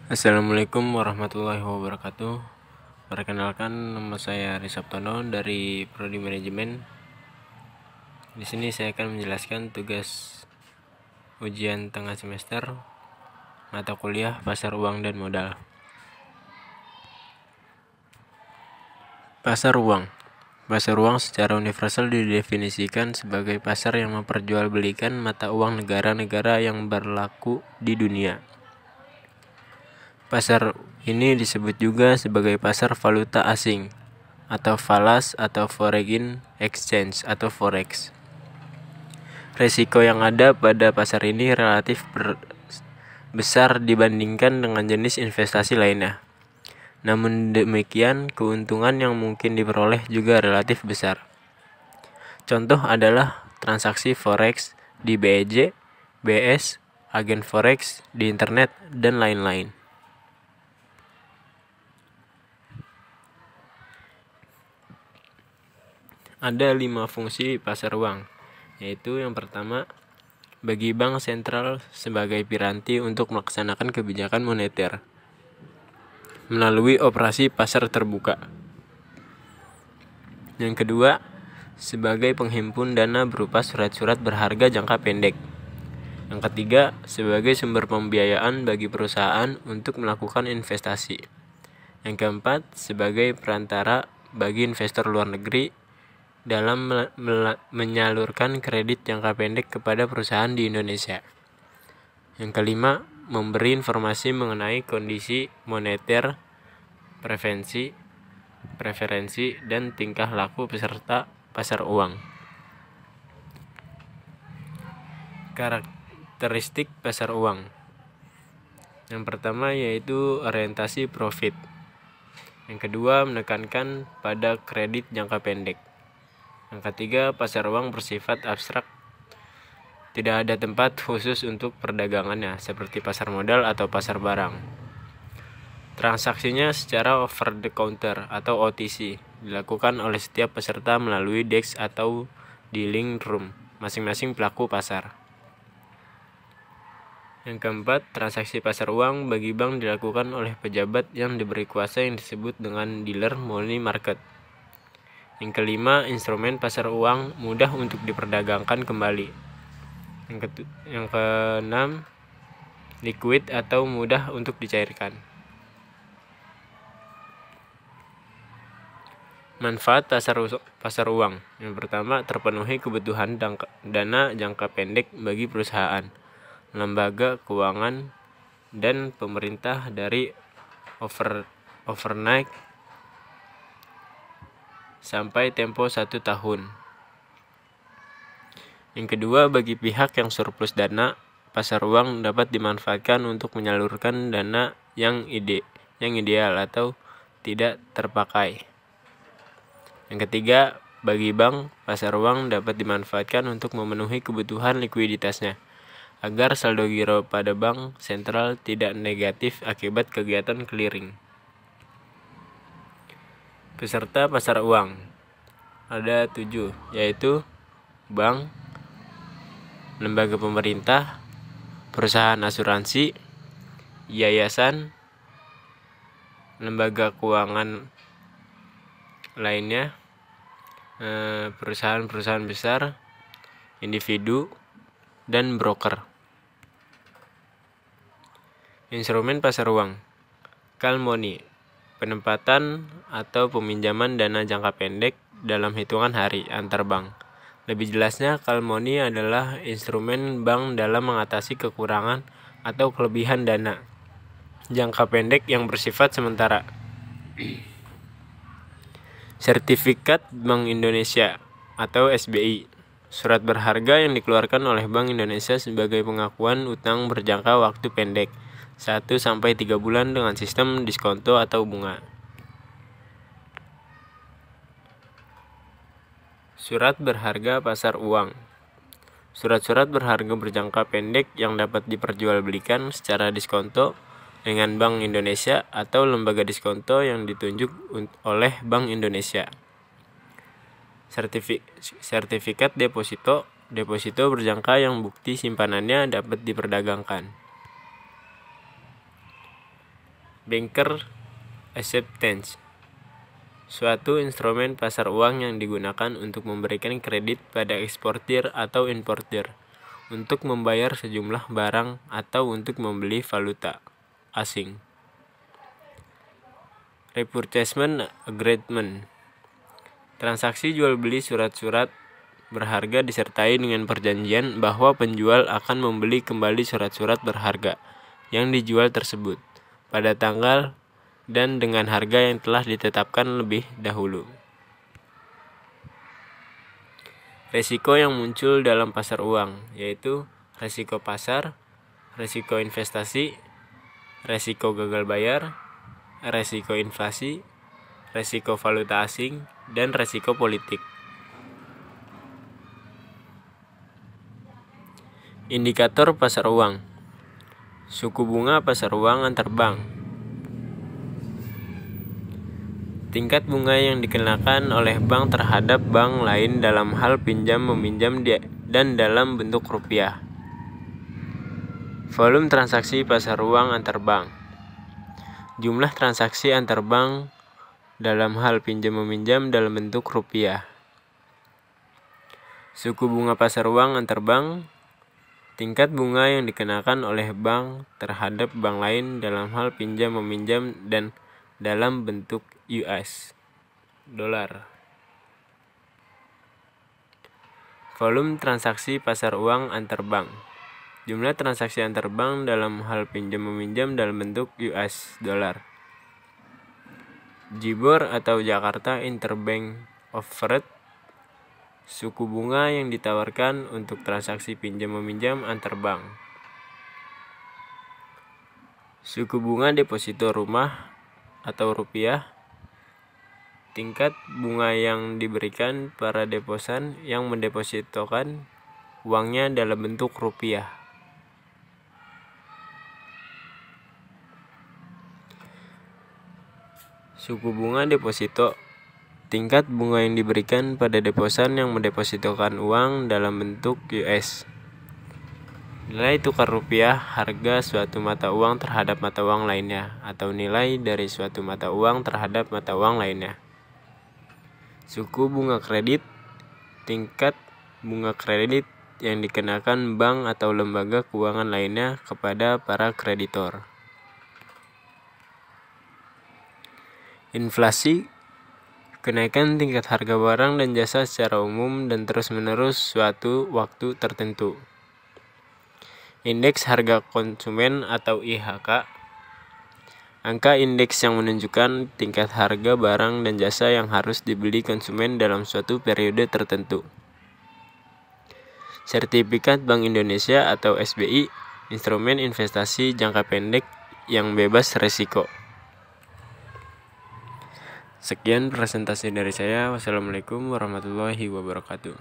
Assalamualaikum warahmatullahi wabarakatuh. Perkenalkan, nama saya Risaptono dari Prodi Manajemen. Di sini saya akan menjelaskan tugas ujian tengah semester mata kuliah pasar uang dan modal. Pasar uang. Pasar uang secara universal didefinisikan sebagai pasar yang memperjualbelikan mata uang negara-negara yang berlaku di dunia. Pasar ini disebut juga sebagai pasar valuta asing atau falas atau foreign exchange atau forex. Resiko yang ada pada pasar ini relatif besar dibandingkan dengan jenis investasi lainnya. Namun demikian, keuntungan yang mungkin diperoleh juga relatif besar. Contoh adalah transaksi forex di BEJ, BS, agen forex di internet, dan lain-lain. Ada 5 fungsi pasar uang, yaitu yang pertama, bagi bank sentral sebagai piranti untuk melaksanakan kebijakan moneter melalui operasi pasar terbuka. Yang kedua, sebagai penghimpun dana berupa surat-surat berharga jangka pendek. Yang ketiga, sebagai sumber pembiayaan bagi perusahaan untuk melakukan investasi. Yang keempat, sebagai perantara bagi investor luar negeri dalam menyalurkan kredit jangka pendek kepada perusahaan di Indonesia. Yang kelima, memberi informasi mengenai kondisi moneter, preferensi, dan tingkah laku peserta pasar uang. Karakteristik pasar uang. Yang pertama yaitu orientasi profit. Yang kedua, menekankan pada kredit jangka pendek. Yang ketiga, pasar uang bersifat abstrak. Tidak ada tempat khusus untuk perdagangannya, seperti pasar modal atau pasar barang. Transaksinya secara over the counter atau OTC, dilakukan oleh setiap peserta melalui DEX atau dealing room, masing-masing pelaku pasar. Yang keempat, transaksi pasar uang bagi bank dilakukan oleh pejabat yang diberi kuasa yang disebut dengan dealer money market. Yang kelima, instrumen pasar uang mudah untuk diperdagangkan kembali. Yang keenam, liquid atau mudah untuk dicairkan. Manfaat pasar uang. Yang pertama, terpenuhi kebutuhan dana jangka pendek bagi perusahaan, lembaga keuangan, dan pemerintah dari overnight sampai tempo 1 tahun. Yang kedua, bagi pihak yang surplus dana, pasar uang dapat dimanfaatkan untuk menyalurkan dana yang ideal atau tidak terpakai. Yang ketiga, bagi bank, pasar uang dapat dimanfaatkan untuk memenuhi kebutuhan likuiditasnya, agar saldo giro pada bank sentral tidak negatif akibat kegiatan clearing. Peserta pasar uang ada 7, yaitu bank, lembaga pemerintah, perusahaan asuransi, yayasan, lembaga keuangan lainnya, perusahaan-perusahaan besar, individu, dan broker. Instrumen pasar uang. Call money, penempatan atau peminjaman dana jangka pendek dalam hitungan hari antar bank. Lebih jelasnya, call money adalah instrumen bank dalam mengatasi kekurangan atau kelebihan dana jangka pendek yang bersifat sementara. Sertifikat Bank Indonesia atau SBI, surat berharga yang dikeluarkan oleh Bank Indonesia sebagai pengakuan utang berjangka waktu pendek 1-3 bulan dengan sistem diskonto atau bunga. Surat berharga pasar uang. Surat-surat berharga berjangka pendek yang dapat diperjualbelikan secara diskonto dengan Bank Indonesia atau lembaga diskonto yang ditunjuk oleh Bank Indonesia. Sertifikat deposito berjangka yang bukti simpanannya dapat diperdagangkan. Banker acceptance, suatu instrumen pasar uang yang digunakan untuk memberikan kredit pada eksportir atau importir untuk membayar sejumlah barang atau untuk membeli valuta asing. Repurchasement agreement, transaksi jual beli surat-surat berharga disertai dengan perjanjian bahwa penjual akan membeli kembali surat-surat berharga yang dijual tersebut pada tanggal dan dengan harga yang telah ditetapkan lebih dahulu. Risiko yang muncul dalam pasar uang yaitu risiko pasar, risiko investasi, risiko gagal bayar, risiko inflasi, risiko valuta asing, dan risiko politik. Indikator pasar uang, suku bunga pasar uang antar bank. Tingkat bunga yang dikenakan oleh bank terhadap bank lain dalam hal pinjam meminjam dan dalam bentuk rupiah. Volume transaksi pasar uang antar bank. Jumlah transaksi antar bank dalam hal pinjam meminjam dalam bentuk rupiah. Suku bunga pasar uang antar bank. Tingkat bunga yang dikenakan oleh bank terhadap bank lain dalam hal pinjam meminjam dan dalam bentuk US dolar. Volume transaksi pasar uang antar bank. Jumlah transaksi antar bank dalam hal pinjam meminjam dalam bentuk US dolar. JIBOR atau Jakarta Interbank Offered, suku bunga yang ditawarkan untuk transaksi pinjam meminjam antar bank. Suku bunga deposito rumah atau rupiah, tingkat bunga yang diberikan para deposan yang mendepositokan uangnya dalam bentuk rupiah. Suku bunga deposito, tingkat bunga yang diberikan pada deposan yang mendepositokan uang dalam bentuk US. Nilai tukar rupiah, harga suatu mata uang terhadap mata uang lainnya, atau nilai dari suatu mata uang terhadap mata uang lainnya. Suku bunga kredit, tingkat bunga kredit yang dikenakan bank atau lembaga keuangan lainnya kepada para kreditor. Inflasi, kenaikan tingkat harga barang dan jasa secara umum dan terus-menerus suatu waktu tertentu. Indeks harga konsumen atau IHK, angka indeks yang menunjukkan tingkat harga barang dan jasa yang harus dibeli konsumen dalam suatu periode tertentu. Sertifikat Bank Indonesia atau SBI, instrumen investasi jangka pendek yang bebas risiko. Sekian presentasi dari saya. Wassalamualaikum warahmatullahi wabarakatuh.